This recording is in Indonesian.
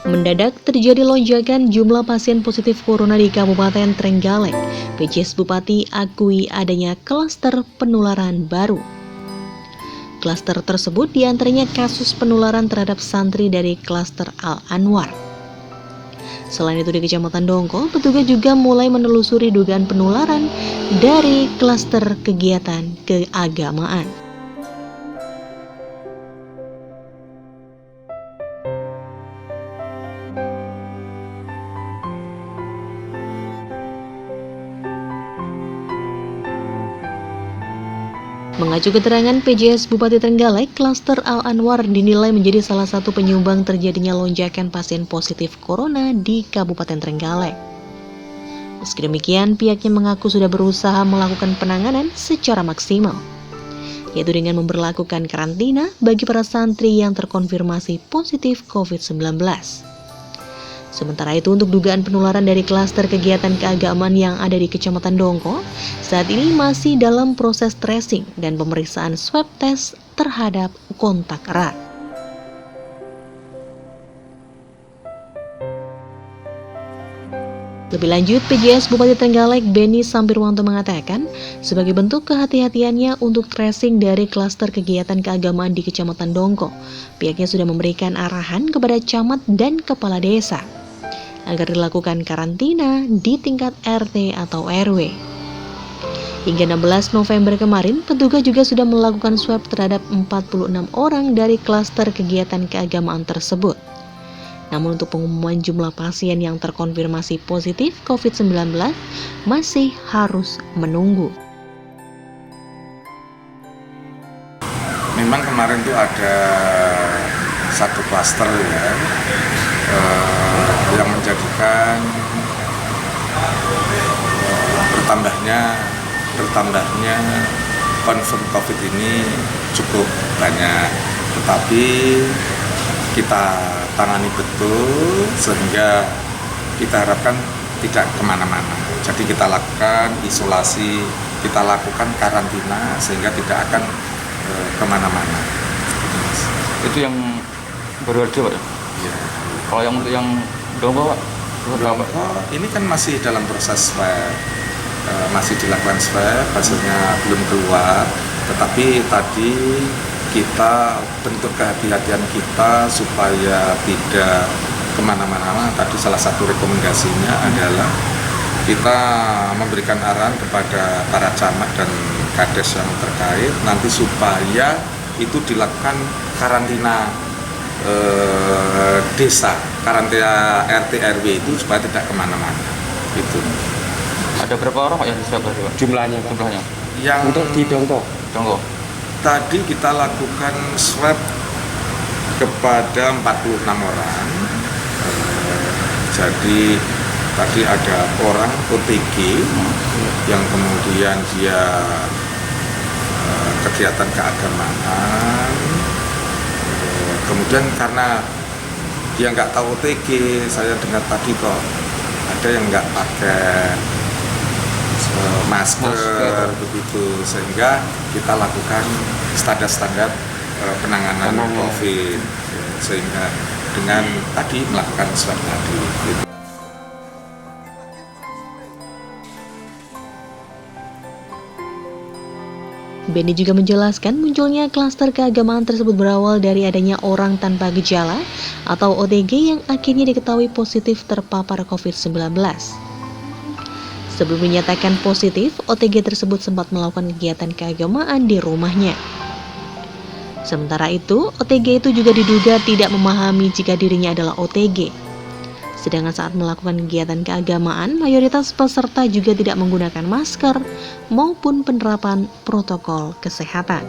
Mendadak terjadi lonjakan jumlah pasien positif corona di Kabupaten Trenggalek. PJS Bupati akui adanya klaster penularan baru. Klaster tersebut diantaranya kasus penularan terhadap santri dari klaster Al-Anwar. Selain itu di Kecamatan Dongko, petugas juga mulai menelusuri dugaan penularan dari klaster kegiatan keagamaan. Mengacu keterangan PJS Bupati Trenggalek, klaster Al-Anwar dinilai menjadi salah satu penyumbang terjadinya lonjakan pasien positif corona di Kabupaten Trenggalek. Meski demikian, pihaknya mengaku sudah berusaha melakukan penanganan secara maksimal, yaitu dengan memberlakukan karantina bagi para santri yang terkonfirmasi positif COVID-19. Sementara itu, untuk dugaan penularan dari klaster kegiatan keagamaan yang ada di Kecamatan Dongko, saat ini masih dalam proses tracing dan pemeriksaan swab test terhadap kontak erat. Lebih lanjut, PJS Bupati Trenggalek Beni Sampirwanto mengatakan, sebagai bentuk kehati-hatiannya untuk tracing dari klaster kegiatan keagamaan di Kecamatan Dongko, pihaknya sudah memberikan arahan kepada camat dan kepala desa agar dilakukan karantina di tingkat RT atau RW. Hingga 16 November kemarin, petugas juga sudah melakukan swab terhadap 46 orang dari klaster kegiatan keagamaan tersebut. Namun untuk pengumuman jumlah pasien yang terkonfirmasi positif COVID-19 masih harus menunggu. Memang kemarin itu ada satu klaster ya, yang menjadikan bertambahnya confirm COVID ini cukup banyak, tetapi kita tangani betul sehingga kita harapkan tidak kemana-mana. Jadi kita lakukan isolasi, kita lakukan karantina sehingga tidak akan kemana-mana. Itu yang baru ada Pak ya? Ya. Kalau yang untuk yang Dongko Pak? Ini kan masih dalam proses swab, masih dilakukan swab, hasilnya belum keluar. Tetapi tadi kita bentuk kehati-hatian kita supaya tidak kemana-mana. Tadi salah satu rekomendasinya adalah kita memberikan arahan kepada para camat dan kades yang terkait nanti supaya itu dilakukan karantina desa, karantina RT RW itu supaya tidak kemana-mana. Itu. Ada berapa orang Pak yang diswab Pak? Jumlahnya Yang untuk di Dongko. Tadi kita lakukan swab kepada 46 orang. Jadi tadi ada orang OTG yang kemudian dia kegiatan keagamaan. Kemudian karena dia nggak tahu OTG, saya dengar tadi kok ada yang nggak pakai masker begitu, sehingga kita lakukan standar penanganan COVID, sehingga dengan tadi melakukan swab tadi. Beni juga menjelaskan munculnya klaster keagamaan tersebut berawal dari adanya orang tanpa gejala atau OTG yang akhirnya diketahui positif terpapar COVID-19. Sebelum dinyatakan positif, OTG tersebut sempat melakukan kegiatan keagamaan di rumahnya. Sementara itu, OTG itu juga diduga tidak memahami jika dirinya adalah OTG. Sedangkan saat melakukan kegiatan keagamaan, mayoritas peserta juga tidak menggunakan masker maupun penerapan protokol kesehatan.